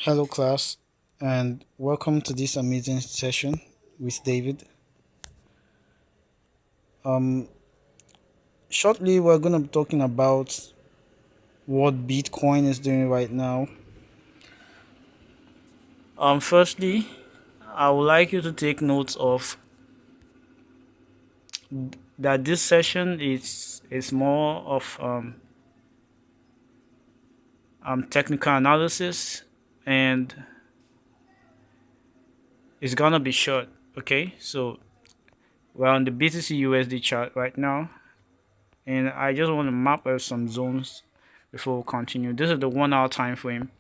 Hello, class, and welcome to this amazing session with David. Um, Shortly, we're going to be talking about what Bitcoin is doing right now. Firstly, I would like you to take notes of that this session is more of technical analysis, and it's gonna be short. Okay, so we're on the BTC USD chart right now, and I just want to map out some zones before we continue. This is the 1 hour time frame,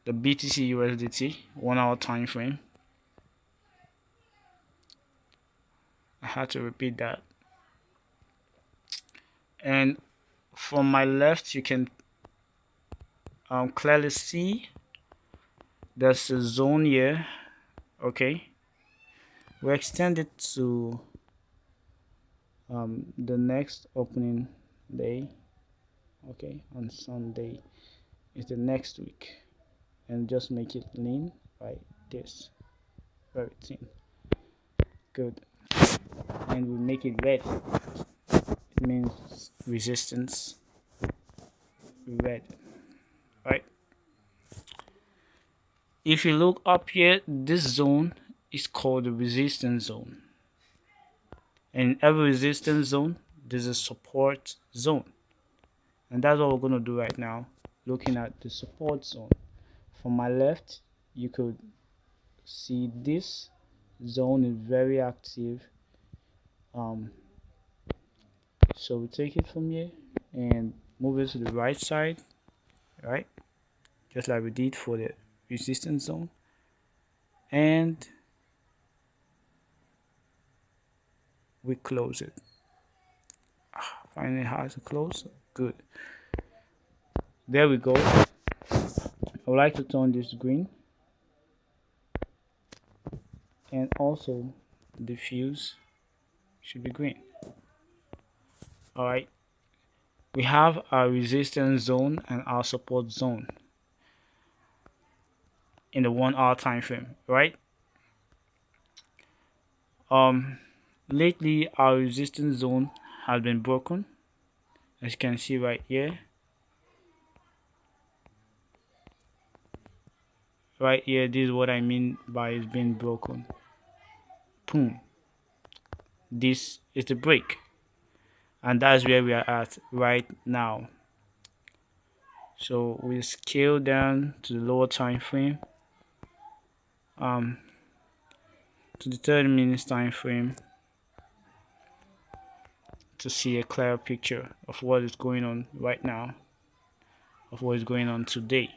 the BTC USDT 1 hour time frame. I had to repeat that. And from my left, you can clearly see there's a zone here. Okay, we extend it to the next opening day. Okay, on Sunday is the next week, and just make it lean like this, very thin. Good, and we make it red. It means resistance. Red, right? If you look up here, this zone is called the resistance zone. In every resistance zone, there's a support zone. And that's what we're going to do right now, looking at the support zone. From my left, you could see this zone is very active. So we take it from here and move it to the right side, right? Just like we did for the resistance zone. And we close it. Finally how to close. Good. There we go. I would like to turn this green, and also the fuse should be green. Alright, we have our resistance zone and our support zone in the 1 hour time frame, right? Lately our resistance zone has been broken, as you can see right here. Right here, this is what I mean by it's being broken. Boom. This is the break, and that's where we are at right now. So we scale down to the lower time frame, to the 30 minutes time frame, to see a clear picture of what is going on right now, of what is going on today.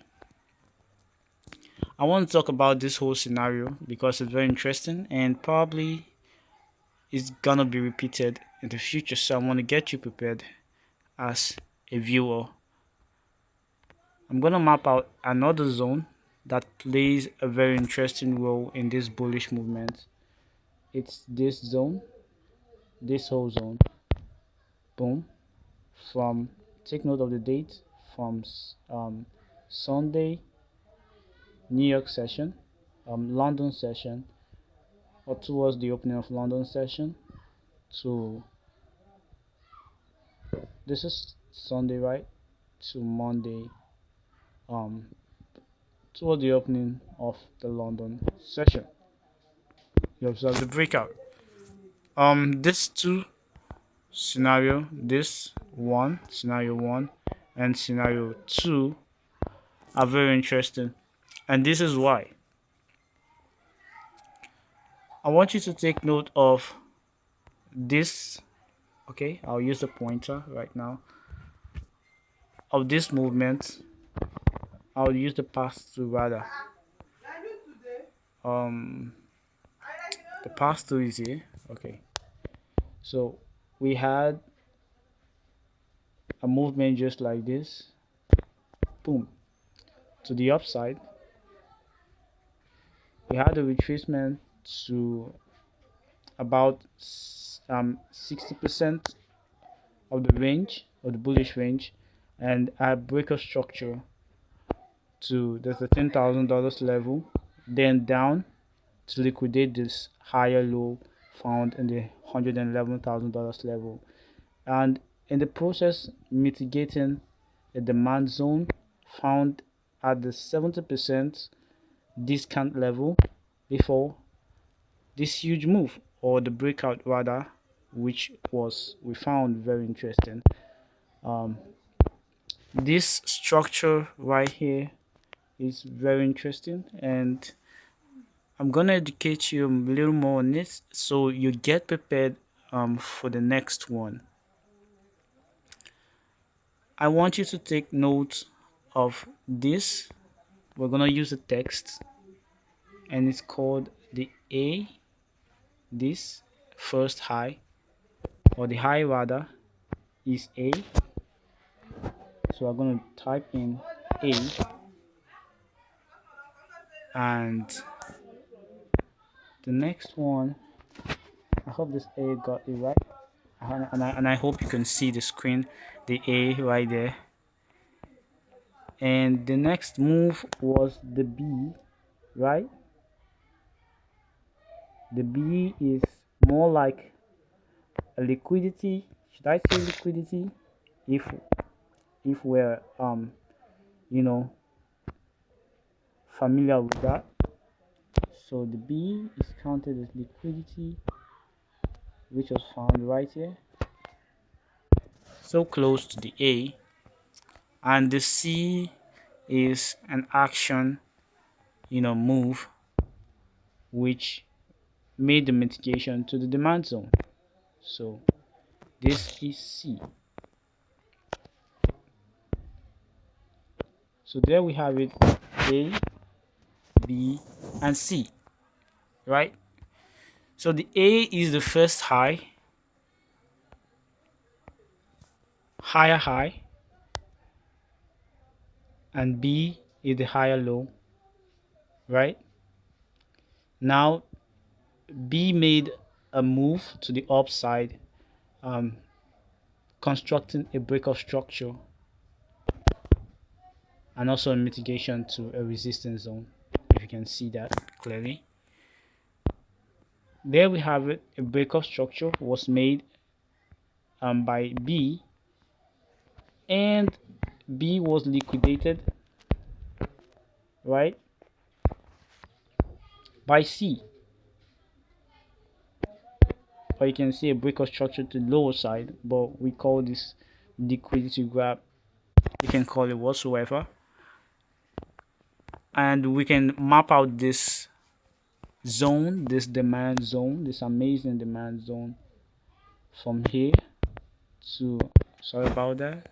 I want to talk about this whole scenario because it's very interesting and probably it's gonna be repeated in the future, so I want to get you prepared as a viewer. I'm gonna map out another zone that plays a very interesting role in this bullish movement. It's this zone, this whole zone. Boom. From, take note of the date, from Sunday New York session, London session, or towards the opening of London session, to, this is Sunday, right, to Monday, toward the opening of the London session. You observe the breakout. These two scenario, this one, scenario one, and scenario two are very interesting, and this is why. I want you to take note of this. Okay, I'll use the pointer right now. Of this movement, I'll use the pass through rather. Um, the pass through is here. Okay, so we had a movement just like this. Boom, to the upside. We had a retracement to about 60% of the range, of the bullish range, and a breaker structure to there's a $10,000 level, then down to liquidate this higher low found in the $111,000 level, and in the process mitigating a demand zone found at the 70% discount level before this huge move, or the breakout rather, which was we found very interesting. um, this structure right here is very interesting, and I'm gonna educate you a little more on it so you get prepared for the next one. I want you to take note of this. We're gonna use a text, and it's called the A, this first high, or the high rather, is A. So I'm gonna type in A, and the next one, I hope this A got it right, and I hope you can see the screen, the A right there. And the next move was the B, right? The B is more like a liquidity. Should I say liquidity? If we're you know familiar with that. So the B is counted as liquidity, which was found right here, so close to the A. And the C is an action, move, which made the mitigation to the demand zone. So this is C. So there we have it, A, B, and C, right? So the A is the first higher high, and B is the higher low, right? Now B made a move to the upside, um, constructing a breakout structure and also a mitigation to a resistance zone, if you can see that clearly. There we have it, a breakout structure was made by B, and B was liquidated, right, by C. Or you can see a breakout structure to the lower side, but we call this liquidity grab. You can call it whatsoever, and we can map out this zone, this demand zone, this amazing demand zone, from here to, sorry about that,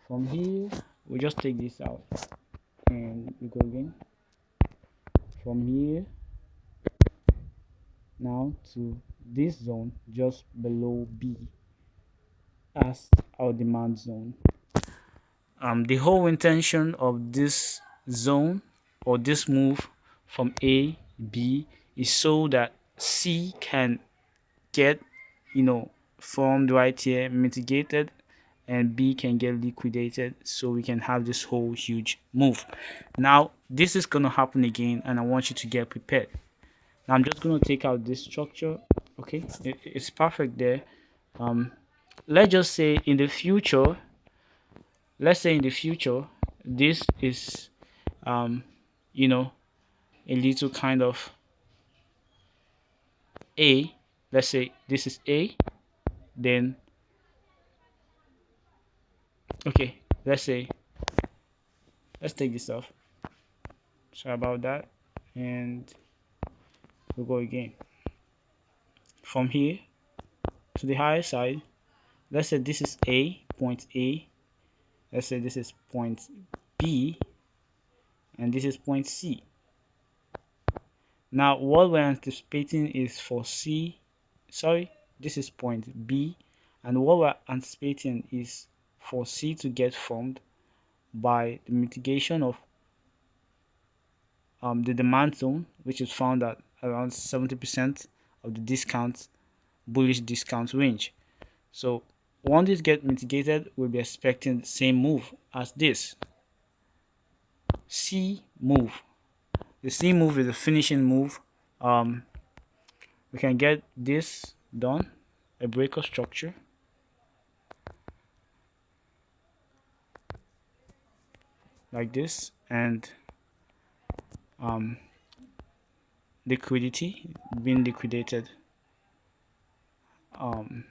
from here we just take this out and we go again, from here now to this zone just below B as our demand zone. The whole intention of this zone, or this move from A, B, is so that C can get, formed right here, mitigated, and B can get liquidated, so we can have this whole huge move. Now this is gonna happen again, and I want you to get prepared. Now I'm just gonna take out this structure. Okay, it's perfect there. Let's just say in the future, this is you know a little kind of A. Let's say this is A, then okay, let's take this off, sorry about that, and we'll go again from here to the higher side. Let's say this is A, point A. Let's say this is point B, and this is point C. Now what we're anticipating is for C, sorry, this is point B, and what we're anticipating is for C to get formed by the mitigation of the demand zone, which is found at around 70% of the bullish discount range. So once this gets mitigated, we'll be expecting the same move as this. C move. The C move is a finishing move. We can get this done, a breakout structure like this, and um, liquidity being liquidated um,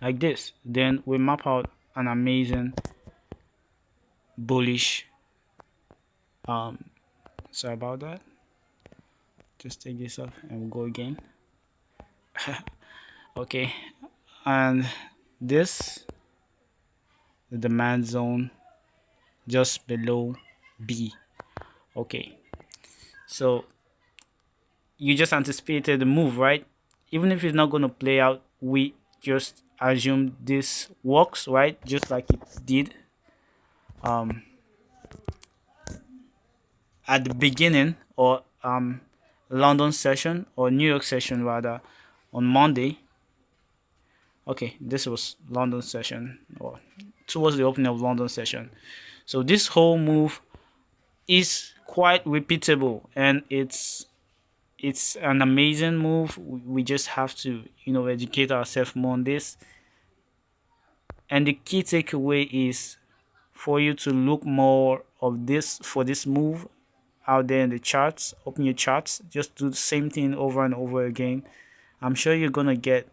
like this. Then we map out an amazing bullish. Sorry about that. Just take this off and we'll go again. Okay, and this the demand zone just below B. Okay, so you just anticipated the move, right? Even if it's not going to play out, we just assume this works, right? Just like it did at the beginning, or London session, or New York session rather, on Monday. Okay, this was London session, or towards the opening of London session. So this whole move is quite repeatable, and it's an amazing move. We just have to, educate ourselves more on this. And the key takeaway is for you to look more of this for this move out there in the charts. Open your charts, just do the same thing over and over again. I'm sure you're gonna get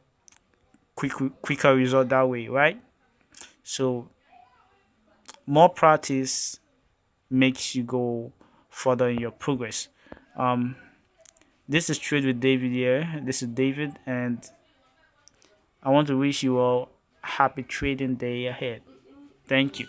quicker result that way, right? So more practice makes you go further in your progress. Um, this is Trade with David here. This is David, and I want to wish you all a happy trading day ahead. Thank you.